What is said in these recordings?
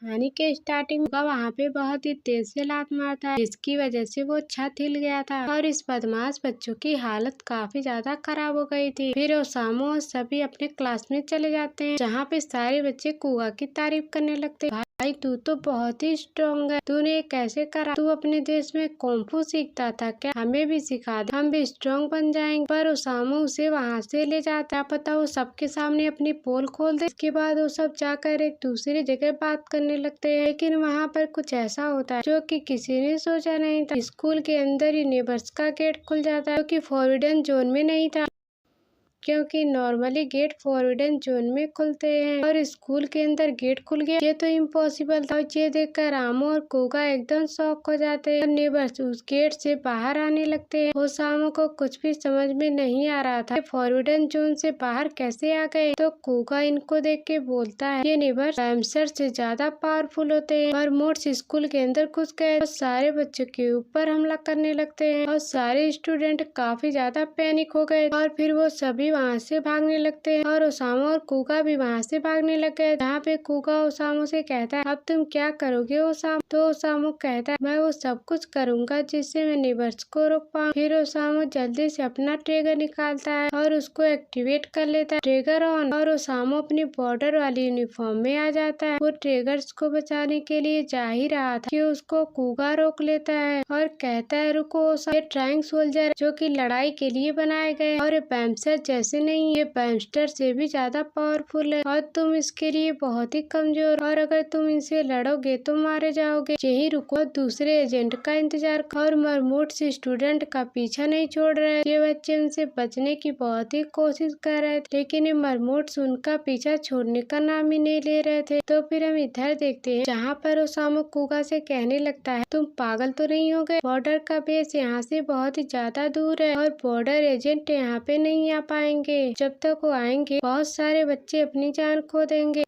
कहानी के स्टार्टिंग का वहाँ पे बहुत ही तेज से लात मारता है, जिसकी वजह से वो छत हिल गया था और इस बदमाश बच्चों की हालत काफी ज्यादा खराब हो गई थी। फिर ओसामू और सभी अपने क्लास में चले जाते हैं, जहाँ पे सारे बच्चे कुआ की तारीफ करने लगते हैं। भाई तू तो बहुत ही स्ट्रॉन्ग है, तूने ये कैसे करा? तू अपने देश में कुंफू सीखता था क्या? हमें भी सिखा दे, हम भी स्ट्रॉन्ग बन जाएंगे। पर ओसामू उसे वहाँ से ले जाता, क्या पता वो सबके सामने अपनी पोल खोल दे। इसके बाद वो सब जाकर एक दूसरी जगह बात करने लगते हैं, लेकिन वहाँ पर कुछ ऐसा होता है जो कि किसी ने सोचा नहीं था। स्कूल के अंदर यूनिवर्स का गेट खुल जाता है, जो कि फॉरबिडन जोन में नहीं था, क्योंकि नॉर्मली गेट फॉरबिडन जोन में खुलते हैं और स्कूल के अंदर गेट खुल गया। ये तो इम्पॉसिबल था। ये देखकर रामू और कोगा एकदम शॉक हो जाते हैं और नेबर्स उस गेट से बाहर आने लगते हैं। ओसामू को कुछ भी समझ में नहीं आ रहा था, फॉरबिडन जोन से बाहर कैसे आ गए। तो कोगा इनको देख के बोलता है, ये नेबर्स रैमसर से ज्यादा पावरफुल होते हैं और मोड्स स्कूल के अंदर घुस गए और सारे बच्चों के ऊपर हमला करने लगते हैं और सारे स्टूडेंट काफी ज्यादा पैनिक हो गए और फिर वो सभी वहाँ से भागने लगते हैं और ओसामू और कुगा भी वहाँ से भागने लग गए। जहाँ पे कुगा ओसामू से कहता है, अब तुम क्या करोगे ओसामू? तो ओसामू कहता है, मैं वो सब कुछ करूँगा जिससे मैं नेबर्स को रोक पाऊँ। फिर ओसामू जल्दी से अपना ट्रिगर निकालता है और उसको एक्टिवेट कर लेता है, ट्रिगर ऑन, और ओसामू अपनी बॉर्डर वाली यूनिफॉर्म में आ जाता है। वो ट्रिगर्स को बचाने के लिए जा ही रहा था कि उसको कुगा रोक लेता है और कहता है, रुको ओसामू, ये ट्राइंग सोल्जर जो कि लड़ाई के लिए बनाए गए और पैम्सर जैसे नहीं, ये पैम्स्टर से भी ज्यादा पावरफुल है और तुम इसके लिए बहुत ही कमजोर, और अगर तुम इनसे लड़ोगे तो मारे जाओगे। यही रुको, दूसरे एजेंट का इंतजार करो। और मरमूट्स स्टूडेंट का पीछा नहीं छोड़ रहे। ये बच्चे उनसे बचने की बहुत ही कोशिश कर रहे थे, लेकिन ये मरमूट्स उनका पीछा छोड़ने का नाम ही नहीं ले रहे थे। तो फिर हम इधर देखते हैं, जहाँ पर ओसामू कुगा से कहने लगता है, तुम पागल तो नहीं हो गए? बॉर्डर का बेस यहाँ से बहुत ही ज्यादा दूर है और बॉर्डर एजेंट यहाँ पे नहीं आ पाएंगे। जब तक वो आएंगे बहुत सारे बच्चे अपनी जान खो देंगे।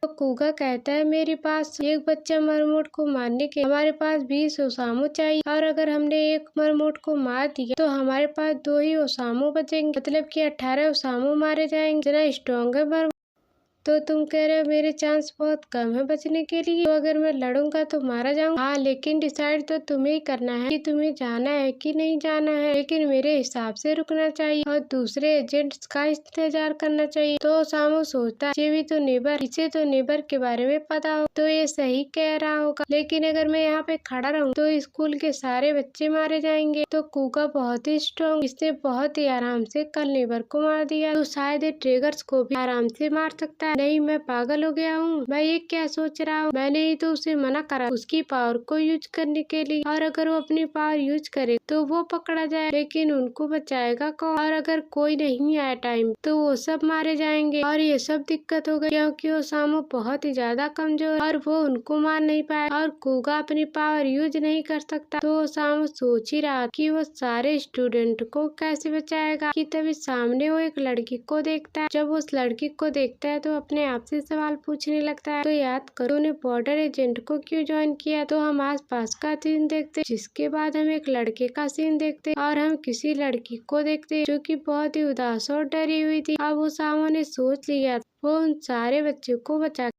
तो कुगा कहता है, मेरे पास एक बच्चा मरमोट को मारने के हमारे पास 20 ओसामू चाहिए, और अगर हमने एक मरमोट को मार दिया तो हमारे पास 2 ही ओसामू बचेंगे, मतलब कि 18 ओसामू मारे जाएंगे। इतना स्ट्रॉन्ग है मरमोट। तो तुम कह रहे हो मेरे चांस बहुत कम है बचने के लिए, तो अगर मैं लड़ूंगा तो मारा जाऊंगा? हाँ, लेकिन डिसाइड तो तुम्हें ही करना है कि तुम्हें जाना है कि नहीं जाना है, लेकिन मेरे हिसाब से रुकना चाहिए और दूसरे एजेंट्स का इंतजार करना चाहिए। तो ओसामू सोचता है, ये भी तो नेबर, इसे तो नेबर के बारे में पता हो, तो ये सही कह रहा होगा, लेकिन अगर मैं यहाँ पे खड़ा रहूँ तो स्कूल के सारे बच्चे मारे जाएंगे। तो कुगा बहुत ही स्ट्रॉन्ग, इसने बहुत ही आराम से कल नेबर को मार दिया, तो शायद ये ट्रिगर्स को भी आराम से मार सकता है। नहीं, मैं पागल हो गया हूँ, मैं ये क्या सोच रहा हूँ? मैंने ही तो उसे मना करा उसकी पावर को यूज करने के लिए, और अगर वो अपनी पावर यूज करे तो वो पकड़ा जाए, लेकिन उनको बचाएगा कौन? और अगर कोई नहीं आया टाइम तो वो सब मारे जाएंगे और ये सब दिक्कत हो गई, क्योंकि ओसामू बहुत ही ज्यादा कमजोर और वो उनको मार नहीं पाया और कुगा अपनी पावर यूज नहीं कर सकता। तो ओसामू सोच ही रहा कि वो सारे स्टूडेंट को कैसे बचाएगा कि तभी सामने वो एक लड़की को देखता है। जब वो उस लड़की को देखता है तो अपने आप से सवाल पूछने लगता है, तो याद करो ने बॉर्डर एजेंट को क्यों ज्वाइन किया? तो हम आस पास का सीन देखते, जिसके बाद हम एक लड़के का सीन देखते और हम किसी लड़की को देखते जो कि बहुत ही उदास और डरी हुई थी। अब ओसामू ने सोच लिया वो उन सारे बच्चों को बचा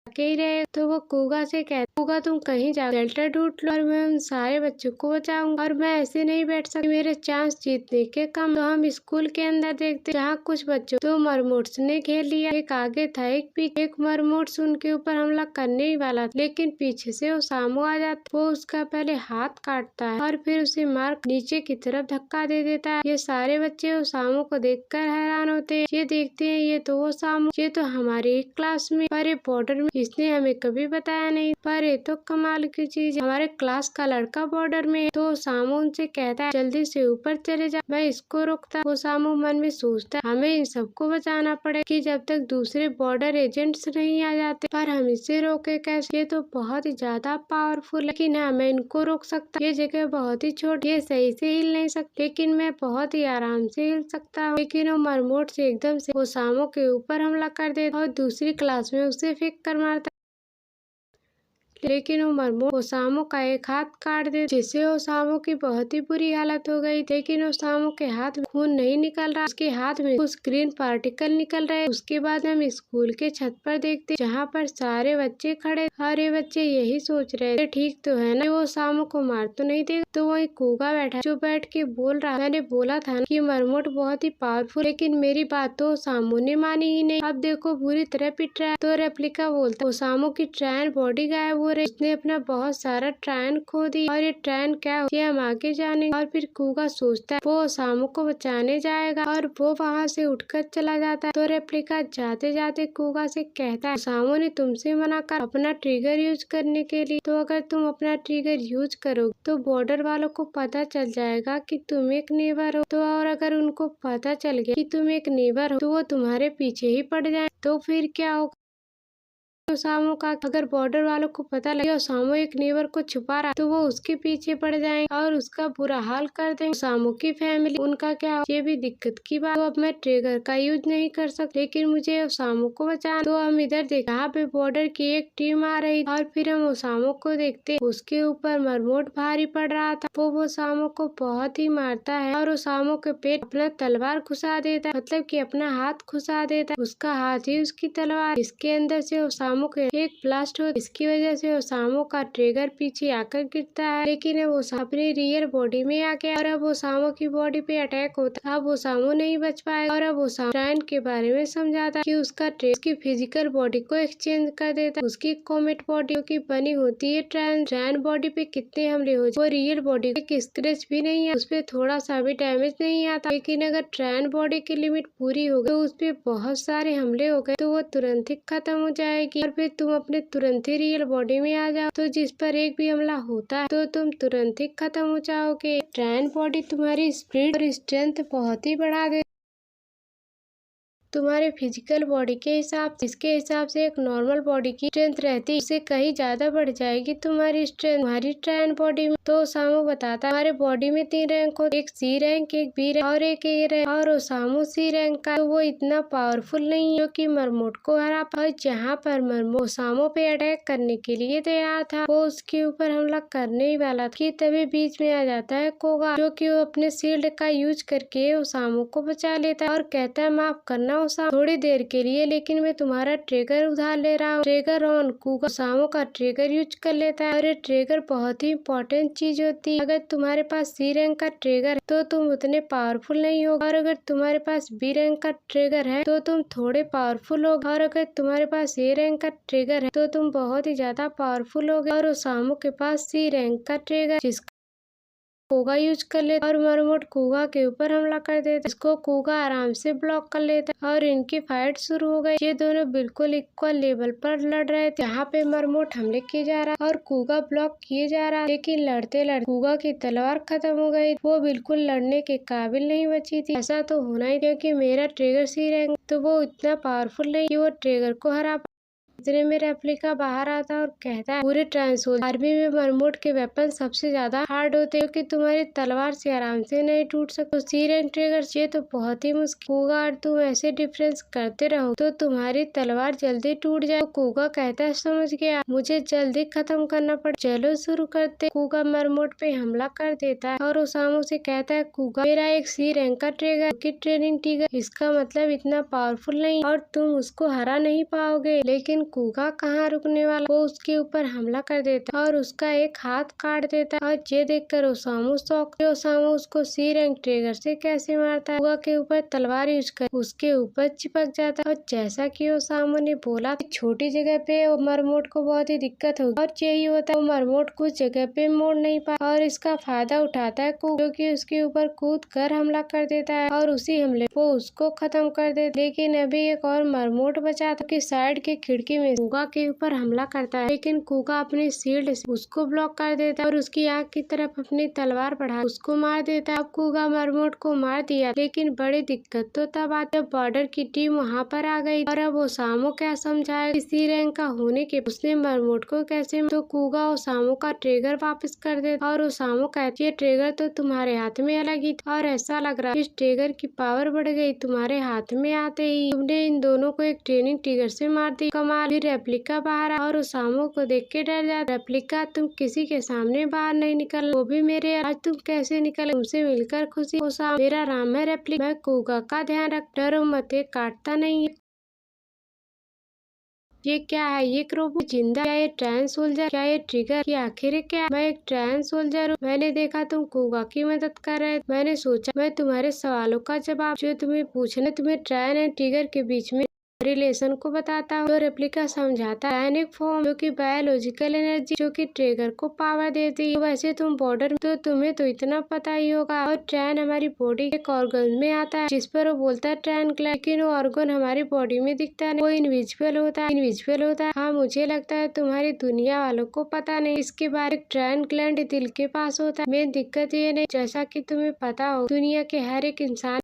के ही रहे। तो वो कुगा से कहता, कुगा तुम कहीं जाओ, शेल्टर ढूंढ लो और मैं उन सारे बच्चों को बचाऊंगा, और मैं ऐसे नहीं बैठ सकती, मेरे चांस जीतने के कम। तो हम स्कूल के अंदर देखते जहाँ कुछ बच्चों तो मरमोट्स ने घेर लिया, एक आगे था एक पीछे। एक मरमोट्स उनके ऊपर हमला करने ही वाला था, लेकिन पीछे से ओसामू आ जाता, वो उसका पहले हाथ काटता है और फिर उसे मार नीचे की तरफ धक्का दे देता है। ये सारे बच्चे ओसामू को देखकर हैरान होते हैं, ये देखते हैं ये तो ओसामू, ये तो हमारे क्लास में, पर ये बॉर्डर में इसने हमें कभी बताया नहीं, पर ये तो कमाल की चीज है, हमारे क्लास का लड़का बॉर्डर में। तो ओसामू उनसे कहता है, जल्दी से ऊपर चले जा, मैं इसको रोकता। ओसामू मन में सोचता है, हमें इन सबको बचाना पड़े कि जब तक दूसरे बॉर्डर एजेंट्स नहीं आ जाते, पर हम इसे रोके कैसे? ये तो बहुत ही ज्यादा पावरफुल, लेकिन हाँ मैं इनको रोक सकता। ये जगह बहुत ही छोटी, ये सही से हिल नहीं सकती, लेकिन मैं बहुत ही आराम से हिल सकता हूँ। लेकिन वो मरमोट से एकदम से ओसामू के ऊपर हमला कर देता और दूसरी क्लास में उसे फेंक कर मारता। लेकिन वो मरमोट ओसामू का एक हाथ काट दे, जिससे ओसामू की बहुत ही बुरी हालत हो गई। लेकिन ओसामू के हाथ में खून नहीं निकल रहा, उसके हाथ में कुछ ग्रीन पार्टिकल निकल रहे। उसके बाद हम स्कूल के छत पर देखते, जहाँ पर सारे बच्चे खड़े, सारे बच्चे यही सोच रहे थे ठीक तो है ना, वो ओसामू को मार तो नहीं देगा। तो वही कुगा बैठा, जो बैठ के बोल रहा, मैंने बोला था कि मरमोट बहुत ही पावरफुल, लेकिन मेरी बात तो ओसामू ने मानी ही नहीं। अब देखो बुरी तरह पिट रहा है। तो रेप्लिका बोलता, ओसामू की ट्रायन बॉडी गायब हो रही, उसने अपना बहुत सारा ट्रायन खो दी, और ये ट्रायन क्या हो, ये हम आगे जाने। और फिर कुगा सोचता है वो ओसामू को बचाने जाएगा, और वो वहाँ से उठकर चला जाता है। तो रेप्लिका जाते जाते कुगा से कहता है, ओसामू ने तुमसे मना कर अपना ट्रिगर यूज करने के लिए, तो अगर तुम अपना ट्रिगर यूज करोगे तो बॉर्डर वालों को पता चल जाएगा कि तुम एक नेबर हो। तो और अगर उनको पता चल गया कि तुम एक नेबर हो, तो वो तुम्हारे पीछे ही पड़ जाए, तो फिर क्या होगा। ओसामू का अगर बॉर्डर वालों को पता लगे ओसामू एक नेबर को छुपा रहा, तो वो उसके पीछे पड़ जाएंगे और उसका बुरा हाल कर देंगे। ओसामू की फैमिली, उनका क्या हो, ये भी दिक्कत की बात। तो अब मैं ट्रिगर का यूज नहीं कर सकती, लेकिन मुझे ओसामू को बचाना। तो हम इधर देख, यहाँ पे बॉर्डर की एक टीम आ रही, और फिर हम ओसामू को देखते, उसके ऊपर मरमोट भारी पड़ रहा था। वो ओसामू को बहुत ही मारता है, और ओसामू के पेट अपना तलवार घुसा देता है, मतलब कि अपना हाथ घुसा देता है। उसका हाथ ही उसकी तलवार, इसके अंदर से ओसामू के एक ब्लास्ट हो, इसकी वजह से ओसामू का ट्रिगर पीछे आकर गिरता है। लेकिन अब ओसामू अपनी रियल बॉडी में आ गया, और अब ओसामू की बॉडी पे अटैक होता है। अब ओसामू नहीं बच पाएगा, और अब ओसामू ट्रायन के बारे में समझाता है कि उसकी फिजिकल बॉडी को एक्सचेंज कर देता है। उसकी कॉमेट बॉडी की बनी होती है ट्रायन बॉडी पे कितने हमले हो जाए, वो रियल बॉडी एक स्क्रैच भी नहीं है, उसपे थोड़ा सा भी डैमेज नहीं आता। लेकिन अगर ट्रायन बॉडी की लिमिट पूरी हो गई, तो उसपे बहुत सारे हमले हो गए, तो वो तुरंत ही खत्म हो जाएगी, और फिर तुम अपने तुरंत ही रियल बॉडी में आ जाओ। तो जिस पर एक भी हमला होता है तो तुम तुरंत ही खत्म हो जाओगे। ट्रायन बॉडी तुम्हारी स्पीड और स्ट्रेंथ बहुत ही बढ़ा दे, तुम्हारे फिजिकल बॉडी के हिसाब से। इसके हिसाब से एक नॉर्मल बॉडी की स्ट्रेंथ रहती है, उससे कहीं ज्यादा बढ़ जाएगी तुम्हारी स्ट्रेंथ तुम्हारी ट्रायन बॉडी में। तो ओसामू बताता, हमारे बॉडी में 3 रैंक हो, एक सी रैंक, एक बी रैंक और एक ए रैंक, और ओसामू सी रैंक का। तो वो इतना पावरफुल नहीं है जो कि मरमोट को हरा पाए। जहाँ पर मरमोट ओसामू पे अटैक करने के लिए तैयार था, वो उसके ऊपर हमला करने ही वाला था कि तभी बीच में आ जाता है कोगा, जो कि वो अपने शील्ड का यूज करके ओसामू को बचा लेता है, और कहता है माफ करना ओसामू, थोड़ी देर के लिए, लेकिन मैं तुम्हारा ट्रिगर उधार ले रहा हूँ। Trigger on. कुगा ओसामू का ट्रिगर यूज कर लेता है, और ये ट्रिगर बहुत ही इंपॉर्टेंट चीज होती है। अगर तुम्हारे पास सी रैंक का ट्रिगर है तो तुम उतने पावरफुल नहीं हो, और अगर तुम्हारे पास बी रैंक का ट्रिगर है तो तुम थोड़े पावरफुल हो, और अगर तुम्हारे पास ए रैंक का ट्रिगर है तो तुम बहुत ही ज्यादा पावरफुल हो। और ओसामू के पास सी रैंक का ट्रिगर, जिसका कुगा यूज कर लेता, और मरमोट कुगा के ऊपर हमला कर देता, इसको कुगा आराम से ब्लॉक कर लेता, और इनकी फाइट शुरू हो गई। ये दोनों बिल्कुल इक्वल लेवल पर लड़ रहे थे। यहाँ पे मरमोट हमले किए जा रहा और कुगा ब्लॉक किए जा रहा, लेकिन लड़ते लड़ते कुगा की तलवार खत्म हो गई, वो बिल्कुल लड़ने के काबिल नहीं बची थी। ऐसा तो होना ही, क्योंकि मेरा ट्रिगर सी रैंक, तो वो इतना पावरफुल नहीं कि वो ट्रिगर को हरा। इतने में रेप्लिका बाहर आता है और कहता है, पूरे ट्रांसोल आर्मी में मरमोट के वेपन सबसे ज्यादा हार्ड होते हैं, क्योंकि तुम्हारी तलवार से आराम से नहीं टूट सकते। तो सी रैंक ट्रिगर चाहिए तो बहुत ही मुश्किल होगा, और तुम ऐसे डिफरेंस करते रहो तो तुम्हारी तलवार जल्दी टूट जाए। तो कुगा कहता है, समझ गया, मुझे जल्दी खत्म करना पड़े, चलो शुरू करते। कुगा मरमोट पे हमला कर देता है, और ओसामू से कहता है, कुगा मेरा एक सी रैंक का ट्रिगर की ट्रेनिंग ट्रिगर, इसका मतलब इतना पावरफुल नहीं और तुम उसको हरा नहीं पाओगे। लेकिन कुगा कहाँ रुकने वाला, वो उसके ऊपर हमला कर देता और उसका एक हाथ काट देता, और ये देखकर ओसामू शॉक। ओसामू उसको सी रैंक ट्रिगर से कैसे मारता है, कुगा के ऊपर तलवार यूज कर उसके ऊपर चिपक जाता है। और जैसा कि ओसामू ने बोला, छोटी जगह पे मरमोट को बहुत ही दिक्कत होगी, और यही होता है, मरमोट कुछ जगह पे मोड़ नहीं पा, और इसका फायदा उठाता है कुगा, जो कि उसके ऊपर कूद कर हमला कर देता है, और उसी हमले वो उसको खत्म कर देता। लेकिन अभी एक और मरमोट बचा था कि साइड की खिड़की में कुगा के ऊपर हमला करता है, लेकिन कुगा अपनी शील्ड से उसको ब्लॉक कर देता है, और उसकी आंख की तरफ अपनी तलवार बढ़ा उसको मार देता है। अब कुगा मरमोट को मार दिया, लेकिन बड़ी दिक्कत तो तब आती जब बॉर्डर की टीम वहाँ पर आ गई, और अब ओसामू क्या समझाए इसी रैंक का होने के उसने मरमोट को कैसे। तो कुगा ओसामू का ट्रिगर वापस कर देता, और ओसामू कहती है, ट्रिगर तो तुम्हारे हाथ में अलग ही था, और ऐसा लग रहा है इस ट्रिगर की पावर बढ़ गई तुम्हारे हाथ में आते ही, तुमने इन दोनों को एक ट्रेनिंग ट्रिगर से मार दी, कमाल निकाल। फिर रेप्लिका बाहर आ और ओसामू को देख के डर जाता। रेप्लिका, तुम किसी के सामने बाहर नहीं निकल, वो भी मेरे। आज तुम कैसे निकले? तुमसे मिलकर खुशी। ओसामू, मेरा नाम है रेप्लिका, मैं कुगा का ध्यान रख, डरो मत, ये काटता नहीं है। ये क्या है? ये रोबोट जिंदा? क्या ये ट्रेन सोल्जर? क्या ये ट्रिगर? कि आखिर ये क्या? मैं एक ट्रेन सोल्जर हूँ। मैंने देखा तुम कुगा की मदद कर रहे। मैंने सोचा मैं तुम्हारे सवालों का जवाब जो तुम्हें पूछने, तुम्हें ट्रेन एंड ट्रिगर के बीच में रिलेशन को बताता हूँ। तो रेप्लिका समझाता है, एक फॉर्म जो कि बायोलॉजिकल एनर्जी जो कि ट्रिगर को पावर देती है। वैसे तुम बॉर्डर, तो तुम्हें तो इतना पता ही होगा। और ट्रेन हमारी बॉडी के ऑर्गन में आता है, जिस पर वो बोलता है ट्रेन ग्लैंड, लेकिन वो ऑर्गन हमारी बॉडी में दिखता नहीं, वो इनविजिबल होता है। इनविजिबल होता है। हाँ, मुझे लगता है तुम्हारी दुनिया वालों को पता नहीं। इसके बाद ट्रेन ग्लैंड दिल के पास होता है। मेन दिक्कत ये नहीं, जैसा कि तुम्हें पता हो, दुनिया के हर एक इंसान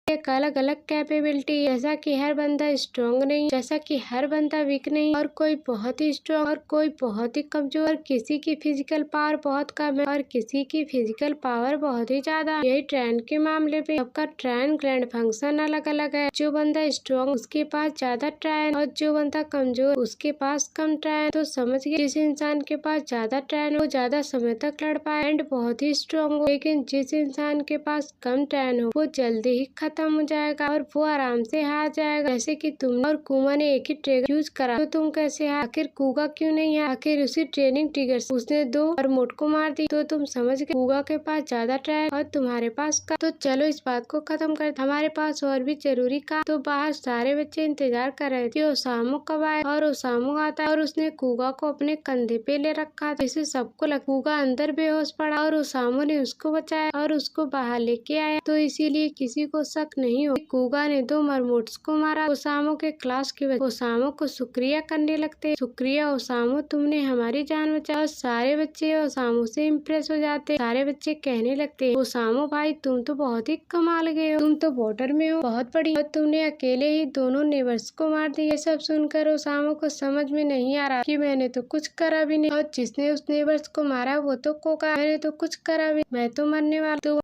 एक अलग अलग कैपेबिलिटी, जैसा कि हर बंदा स्ट्रॉन्ग नहीं, जैसा कि हर बंदा वीक नहीं, और कोई बहुत ही स्ट्रॉन्ग और कोई बहुत ही कमजोर। किसी की फिजिकल पावर बहुत कम है और किसी की फिजिकल पावर बहुत ही ज्यादा। यही ट्रेन के मामले पे सबका ट्रेन ग्लैंड फंक्शन अलग अलग है। जो बंदा स्ट्रॉन्ग उसके पास ज्यादा ट्रेन, और जो बंदा कमजोर उसके पास कम ट्रेन। तो समझ गए, जिस इंसान के पास ज्यादा ट्रेन वो ज्यादा समय तक लड़ पाए एंड बहुत ही स्ट्रॉन्ग हो, लेकिन जिस इंसान के पास कम ट्रेन हो वो जल्दी ही खत्म हो जाएगा और वो आराम से हार जाएगा। जैसे कि तुम और कुमा ने एक ही ट्रिगर यूज करा, तो तुम कैसे हार? आखिर कुगा क्यों नहीं है? आखिर उसी ट्रेनिंग ट्रिगर से उसने 2 मरमोट को मार दी। तो तुम समझ गए, कुगा के पास ज्यादा ट्रेन और तुम्हारे पास कम। तो चलो इस बात को खत्म कर, हमारे पास और भी जरूरी काम। तो बाहर सारे बच्चे इंतजार कर रहे थे ओसामू कब आए, और ओसामू आता है और उसने कुगा को अपने कंधे पे ले रखा, जिससे सबको लगा कुगा अंदर बेहोश पड़ा और ओसामू ने उसको बचाया और उसको बाहर लेके आया। तो इसीलिए किसी को शक नहीं हो, कुगा ने 2 मरमोट्स को मारा। ओसामू के क्लास के बच्चे ओसामू को शुक्रिया करने लगते, शुक्रिया ओसामू, तुमने हमारी जान बचाई। और सारे बच्चे ओसामू से इम्प्रेस हो जाते। सारे बच्चे कहने लगते, ओसामू भाई तुम तो बहुत ही कमाल गए हो, तुम तो बॉर्डर में हो, बहुत बड़ी, और तुमने अकेले ही दोनों नेबर्स को मार दिया। ये सब सुनकर ओसामू को समझ में नहीं आ रहा कि मैंने तो कुछ करा भी नहीं, और जिसने उस नेबर्स को मारा वो तो कोका, मैंने तो कुछ करा भी, मैं तो मरने वाला। तो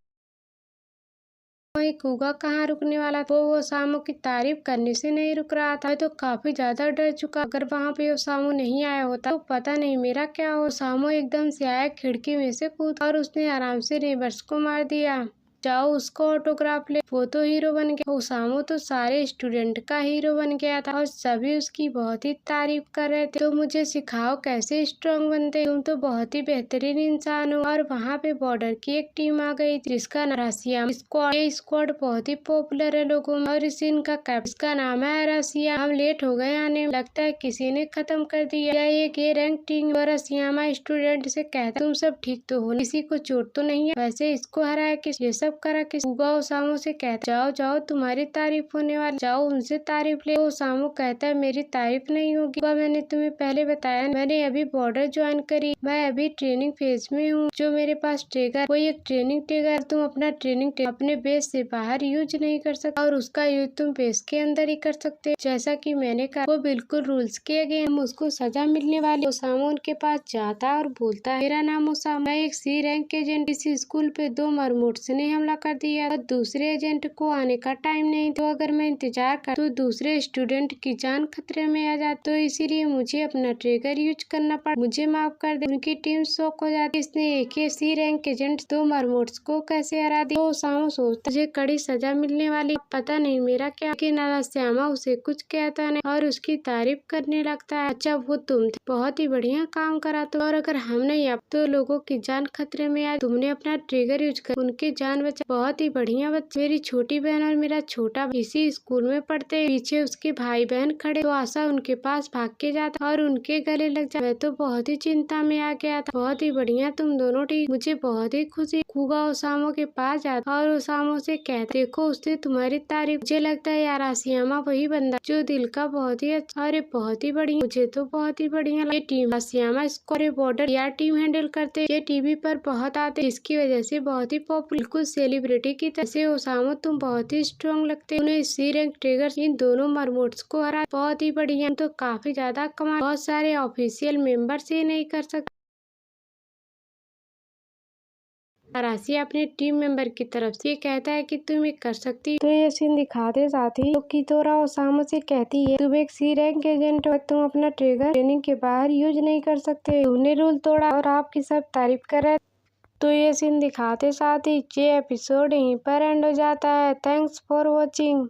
वही कुगा कहाँ रुकने वाला, वो ओसामू की तारीफ करने से नहीं रुक रहा था। मैं तो काफी ज्यादा डर चुका, अगर वहाँ पे ओसामू नहीं आया होता तो पता नहीं मेरा क्या हो। ओसामू एकदम से आया, खिड़की में से कूदा और उसने आराम से नेबर्स को मार दिया। जाओ उसको ऑटोग्राफ ले, वो तो हीरो बन गया। ओसामू तो सारे स्टूडेंट का हीरो बन गया था और सभी उसकी बहुत ही तारीफ कर रहे थे। तो मुझे सिखाओ कैसे स्ट्रॉन्ग बनते, तुम तो बहुत ही बेहतरीन इंसान हो। और वहाँ पे बॉर्डर की एक टीम आ गई जिसका नाम रसिया स्क्वाड। ये स्क्वाड बहुत ही पॉपुलर है लोगों में, और इनका कैप्टन, इसका नाम है रसिया। हम लेट हो गए आने में, लगता है किसी ने खत्म कर दिया। एक ये रैंक टीम और रसियामा स्टूडेंट से कहता, तुम सब ठीक तो हो, किसी को चोट तो नहीं है? वैसे इसको हराया किस, ये सब करा किस? कुगा ओसामू से कहता, जाओ जाओ तुम्हारी तारीफ होने वाली, जाओ उनसे तारीफ ले। ओसामू कहता है मेरी तारीफ नहीं होगी, मैंने तुम्हें पहले बताया, मैंने अभी बॉर्डर ज्वाइन करी, मैं अभी ट्रेनिंग फेज में हूँ। जो मेरे पास ट्रिगर, कोई एक ट्रेनिंग ट्रिगर, तुम अपना ट्रेनिंग अपने बेस से बाहर यूज नहीं कर सकते और उसका यूज तुम बेस के अंदर ही कर सकते हो। जैसा कि मैंने कहा वो बिल्कुल रूल्स के अगेंस्ट, उसको सजा मिलने वाली। ओसामू उनके पास जाता है और बोलता है, मेरा नाम ओसामू, मैं एक सी रैंक एजेंट, इस स्कूल पे 2 मरमोट्स ने हमला कर दिया और दूसरे एजेंट को आने का टाइम नहीं, तो अगर मैं इंतजार कर तो दूसरे स्टूडेंट की जान खतरे में आ जाती, तो इसीलिए मुझे अपना ट्रिगर यूज करना पड़ा, मुझे माफ कर दे। उनकी टीम शॉक हो जाती, इसने एक ही सी रैंक एजेंट 2 मरमोट्स को कैसे हरा दिया। तो ओसामू सोचता मुझे कड़ी सजा मिलने वाली, पता नहीं मेरा क्या, लेकिन अरास्यामा उसे कुछ कहता नहीं और उसकी तारीफ करने लगता है। अच्छा वो तुम थे, बहुत ही बढ़िया काम करा तो, और अगर हम नहीं अब तो लोगों की जान खतरे में आए, तुमने अपना ट्रिगर यूज कर उनकी जान बचा, बहुत ही बढ़िया बच्चे। मेरी छोटी बहन और मेरा छोटा इसी स्कूल में पढ़ते, पीछे उसके भाई बहन खड़े, तो आशा उनके पास भाग के जाता और उनके गले लग जाता। मैं तो बहुत ही चिंता में आ गया था, बहुत ही बढ़िया तुम दोनों ठीक, मुझे बहुत ही खुशी। कुगा ओसामू के पास जाता और ओसामू से कहता, देखो उसने तुम्हारी तारीफ, मुझे लगता है यार आसियामा वही बंदा जो दिल का बहुत ही अच्छा, अरे बहुत ही बढ़िया, मुझे तो बहुत ही बढ़िया ये टीम आसियामा स्क्वाड बॉर्डर यार टीम हैंडल करते, ये टीवी पर बहुत आते, जिसकी वजह से बहुत ही पॉपुलर, बिल्कुल सेलिब्रिटी की तरह से। ओसामू तुम बहुत ही स्ट्रॉन्ग लगते, उन्हें सी रैंक ट्रिगर इन दोनों मरमोट्स को हरा, बहुत ही बढ़िया, तो काफी ज्यादा कमाल, बहुत सारे ऑफिशियल मेंबर से नहीं कर सकते। अराशी अपने टीम मेंबर की तरफ से कहता है कि तुम ये कर सकती, तो ये सीन दिखाते साथ ही कितोरा ओसामू से कहती है तुम एक सी रैंक एजेंट हो, तुम अपना ट्रिगर ट्रेनिंग के बाहर यूज नहीं कर सकते, तुमने रूल तोड़ा और आपकी सब तारीफ कर रहे। तो ये सीन दिखाते साथ ही ये एपिसोड यहीं पर एंड हो जाता है। Thanks for watching.